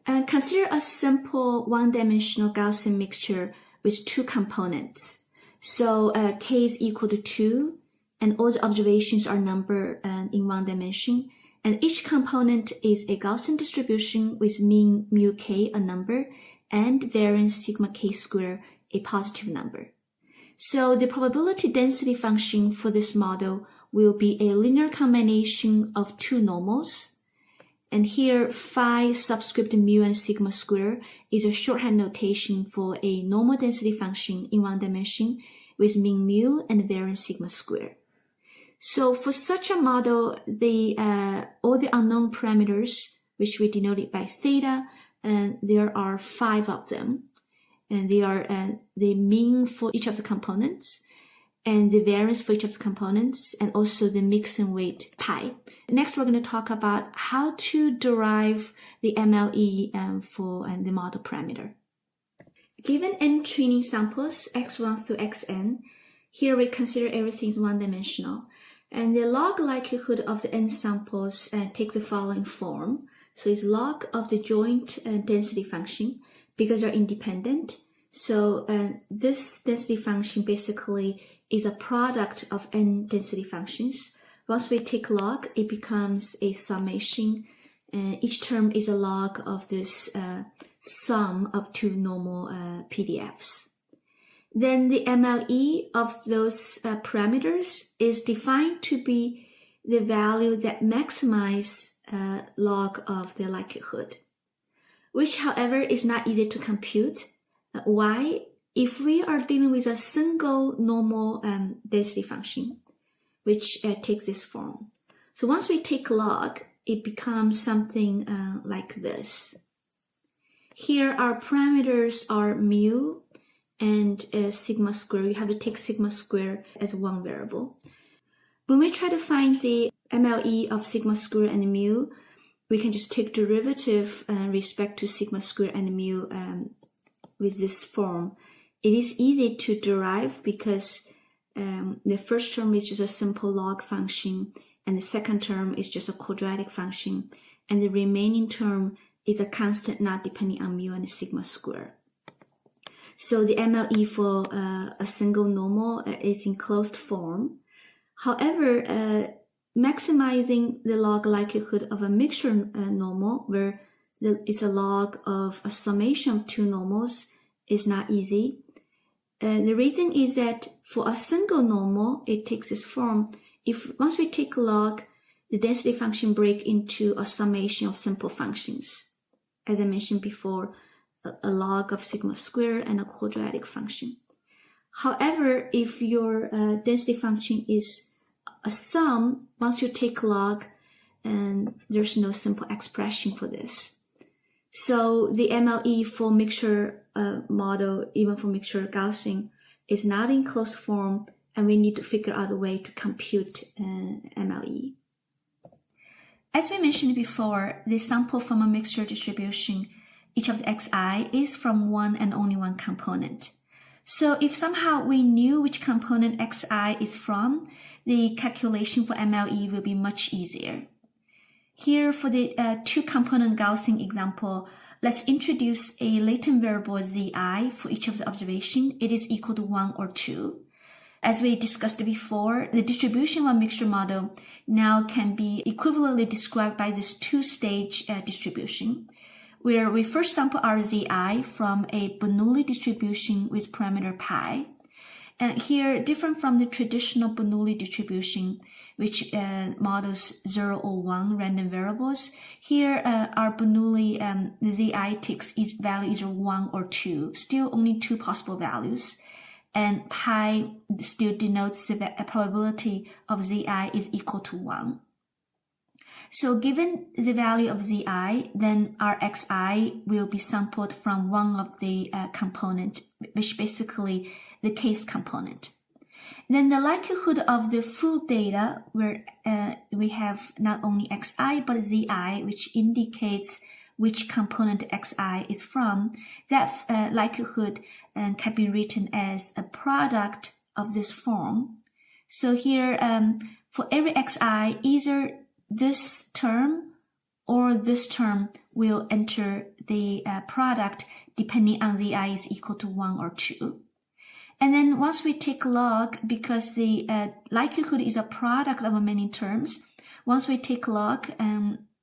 Consider a simple one-dimensional Gaussian mixture with two components. So k is equal to 2, and all the observations are numbered in one dimension. And each component is a Gaussian distribution with mean mu k a number and variance sigma k square a positive number. So the probability density function for this model will be a linear combination of two normals. And here phi subscript mu and sigma square is a shorthand notation for a normal density function in one dimension with mean mu and variance sigma square. So for such a model, all the unknown parameters, which we denoted by theta, and there are 5 of them, and they are the mean for each of the components, and the variance for each of the components, and also the mix and weight pi. Next, we're going to talk about how to derive the MLE for the model parameter. Given n training samples, x1 through xn, here we consider everything is one-dimensional. And the log likelihood of the n samples take the following form. So it's log of the joint density function because they're independent. So this density function basically is a product of n density functions. Once we take log, it becomes a summation. Each term is a log of this sum of two normal PDFs. Then the MLE of those parameters is defined to be the value that maximize log of the likelihood, which however is not easy to compute. Why? If we are dealing with a single normal density function, which takes this form. So once we take log, it becomes something like this. Here our parameters are mu and sigma square. You have to take sigma square as one variable. When we try to find the MLE of sigma square and mu, we can just take derivative respect to sigma square and mu with this form. It is easy to derive because the first term is just a simple log function, and the second term is just a quadratic function, and the remaining term is a constant not depending on mu and sigma square. So the MLE for a single normal is in closed form. However, maximizing the log likelihood of a mixture normal, where it's a log of a summation of two normals, is not easy. The reason is that for a single normal, it takes this form. Once we take log, the density function breaks into a summation of simple functions. As I mentioned before, a log of sigma square and a quadratic function. However, if your density function is a sum, once you take log, and there's no simple expression for this. So the MLE for mixture model, even for mixture Gaussian, is not in closed form, and we need to figure out a way to compute MLE. As we mentioned before, the sample from a mixture distribution, each of the xi is from one and only one component. So if somehow we knew which component xi is from, the calculation for MLE will be much easier. Here for the two-component Gaussian example, let's introduce a latent variable zi for each of the observation. It is equal to 1 or 2. As we discussed before, the distribution of a mixture model now can be equivalently described by this two-stage distribution, where we first sample our zi from a Bernoulli distribution with parameter pi. And here, different from the traditional Bernoulli distribution, which models 0 or 1 random variables, here our Bernoulli, the zi takes each value either 1 or 2, still only two possible values. And pi still denotes the probability of zi is equal to 1. So given the value of zi, then our xi will be sampled from one of the component, which basically the case component. Then the likelihood of the full data, where we have not only xi but zi, which indicates which component xi is from, that likelihood can be written as a product of this form. So here, for every xi, either this term or this term will enter the product depending on the I is equal to 1 or 2. And then once we take log, because the likelihood is a product of many terms, once we take log,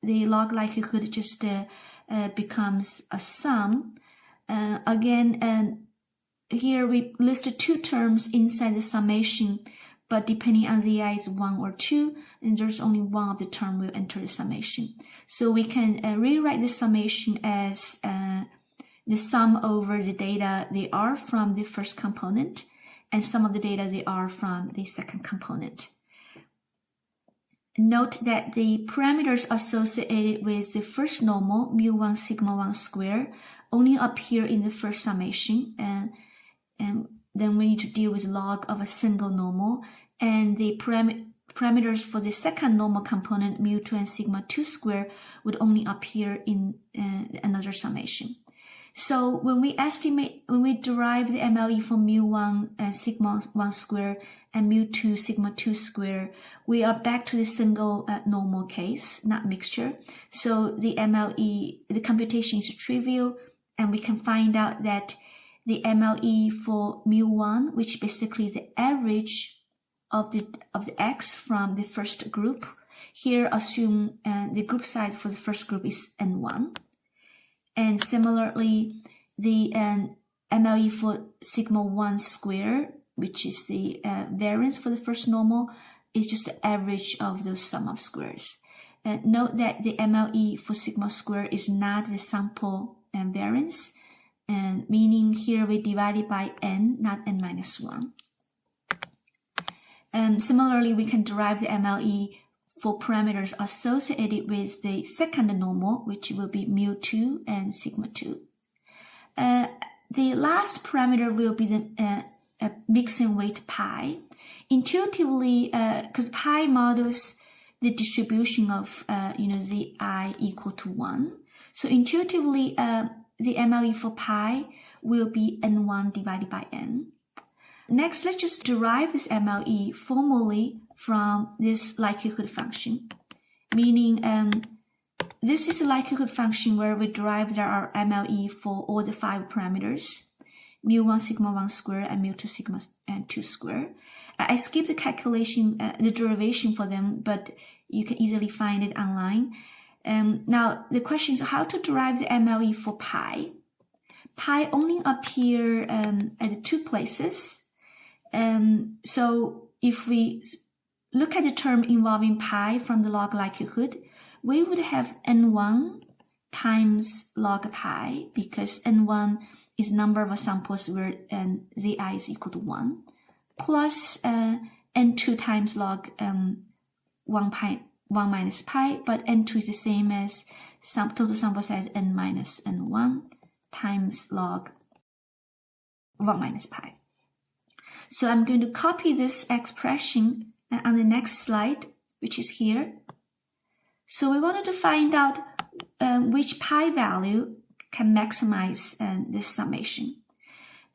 the log likelihood just becomes a sum. Again, here we listed 2 terms inside the summation, but depending on the I is 1 or 2, and there's only one of the term will enter the summation. So we can rewrite the summation as the sum over the data they are from the first component and sum of the data they are from the second component. Note that the parameters associated with the first normal, mu1 sigma 1 square, only appear in the first summation, and then we need to deal with log of a single normal, and the parameters for the second normal component, mu2 and sigma 2 square, would only appear in another summation. So when we derive the MLE for mu1 and sigma 1 square and mu2 sigma 2 square, we are back to the single normal case, not mixture. So the MLE, the computation is trivial, and we can find out that the MLE for mu1, which basically is the average of the X from the first group. Here assume the group size for the first group is N1. And similarly, the MLE for sigma 1 square, which is the variance for the first normal, is just the average of those sum of squares. Note that the MLE for sigma square is not the sample variance, and meaning here we divide it by n, not n minus 1. Similarly, we can derive the MLE for parameters associated with the second normal, which will be mu2 and sigma 2. The last parameter will be the mixing weight pi. Intuitively, because pi models the distribution of the I equal to 1. So intuitively, the MLE for pi will be n1 divided by n. Next, let's just derive this MLE formally from this likelihood function, meaning this is a likelihood function where we derive our MLE for all the 5 parameters, mu1 sigma 1 square and mu2 sigma 2 square. I skipped the calculation, the derivation for them, but you can easily find it online. Now, the question is how to derive the MLE for pi. Pi only appear at 2 places. So if we look at the term involving pi from the log likelihood, we would have n1 times log pi, because n1 is number of samples where zi is equal to 1, plus n2 times log 1 minus pi, but n2 is the same as total sample size n minus n1 times log 1 minus pi. So I'm going to copy this expression on the next slide, which is here. So we wanted to find out which pi value can maximize this summation.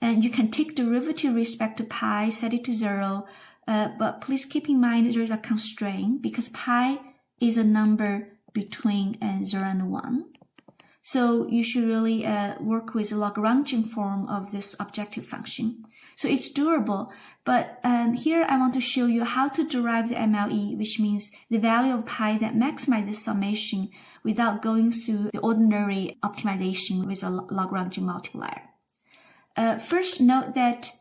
And you can take derivative with respect to pi, set it to 0, but please keep in mind there's a constraint because pi is a number between 0 and 1. So you should really work with the Lagrangian form of this objective function. So it's durable, but here I want to show you how to derive the MLE, which means the value of pi that maximizes summation without going through the ordinary optimization with a Lagrangian multiplier. First, note that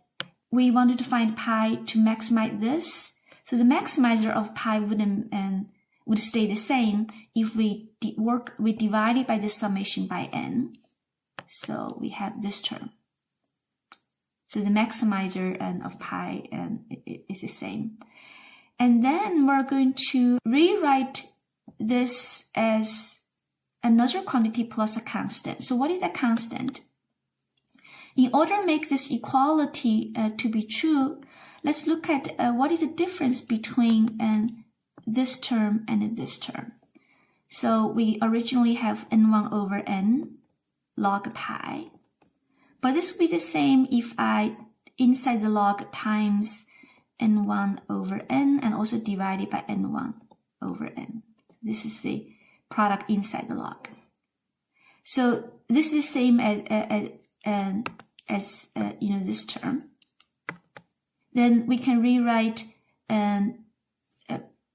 we wanted to find pi to maximize this. So the maximizer of pi would stay the same if we divide it by the summation by n. So we have this term. So the maximizer of pi is the same. And then we're going to rewrite this as another quantity plus a constant. So what is that constant? In order to make this equality to be true, let's look at what is the difference between this term and this term. So we originally have n1 over n log pi. But this will be the same if I, inside the log, times n1 over n and also divide it by n1 over n. This is the product inside the log. So this is the same as this term. Then we can rewrite and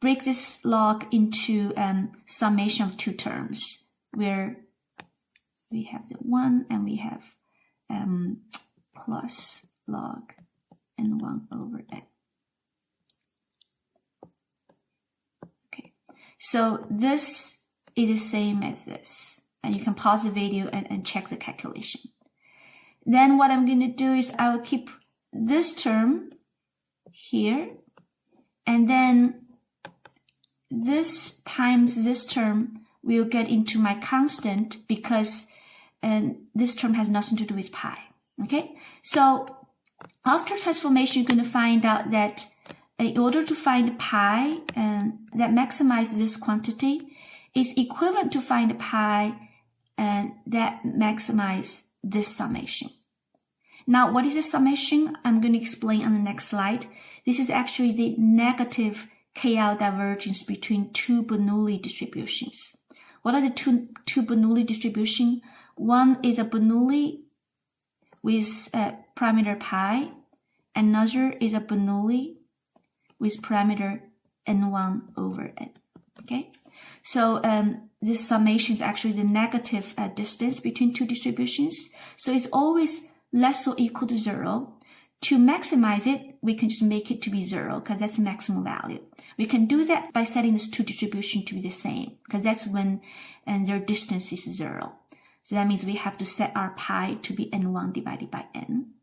break this log into summation of two terms, where we have the 1 and we have plus log n1/n. Okay, so this is the same as this, and you can pause the video and check the calculation. Then what I'm going to do is I will keep this term here, and then this times this term will get into my constant, because this term has nothing to do with pi. Okay, so after transformation, you're going to find out that in order to find pi that maximizes this quantity, is equivalent to find pi that maximizes this summation. Now, what is the summation? I'm going to explain on the next slide. This is actually the negative KL divergence between two Bernoulli distributions. What are the two Bernoulli distributions? One is a Bernoulli with parameter pi. Another is a Bernoulli with parameter n1/n. Okay, so this summation is actually the negative distance between two distributions. So it's always less or equal to 0. To maximize it, we can just make it to be 0, because that's the maximum value. We can do that by setting these two distributions to be the same, because that's when their distance is 0. So that means we have to set our pi to be n1 divided by n.